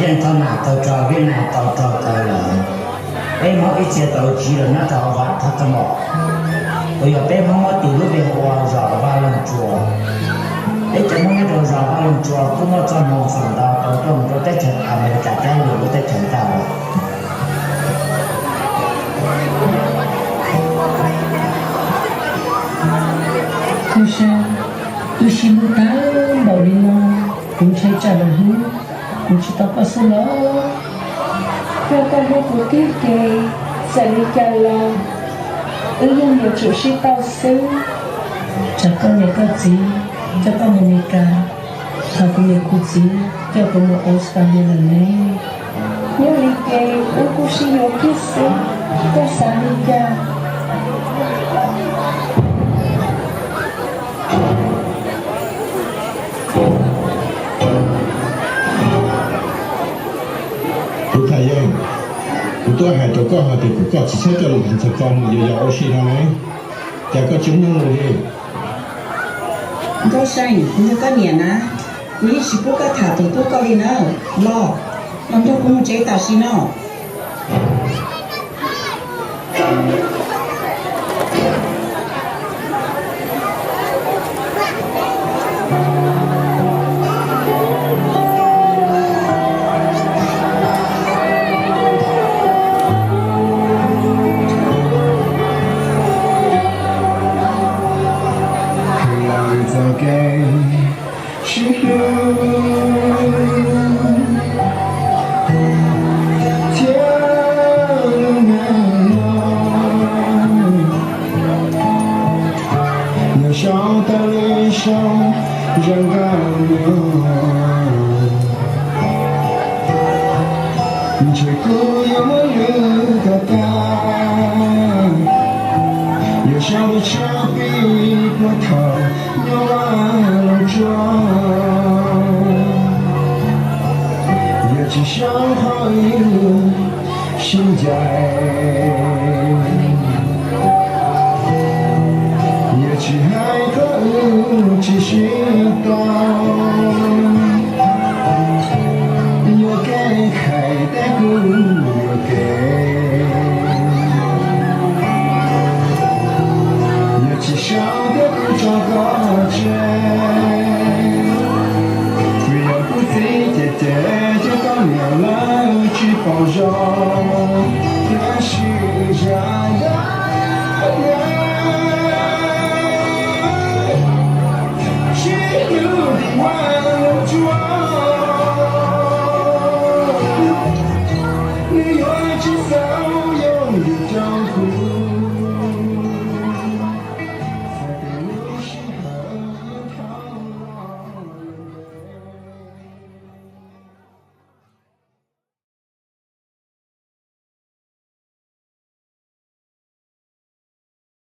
人他拿到抓越南到的了，哎，我一接到机了，那他话他怎么？我要被我丢了被我绕完了做，哎，怎么那个绕完了做，跟我专门放到我在成阿美加加油我在成到了。可是，有些不打毛里呢，不才扎了hin，不知道apa sila. Kata putih ke, salikala, yang dia cuci tahu. Cakap mereka zi, cakap mereka, aku mereka zi, cakap mereka sekali lagi. Nyali ke, aku si yokis, tersalika. 太阳，不多还多个还得不个，只是叫人才讲也要学他们，这个真用了的。ก็ใช่นี่ก็เนี่ยนะนี่สิปุ๊กก็ขาดตัวก็เลยเนาะรอมันต้องคงใจตัดสิเนาะ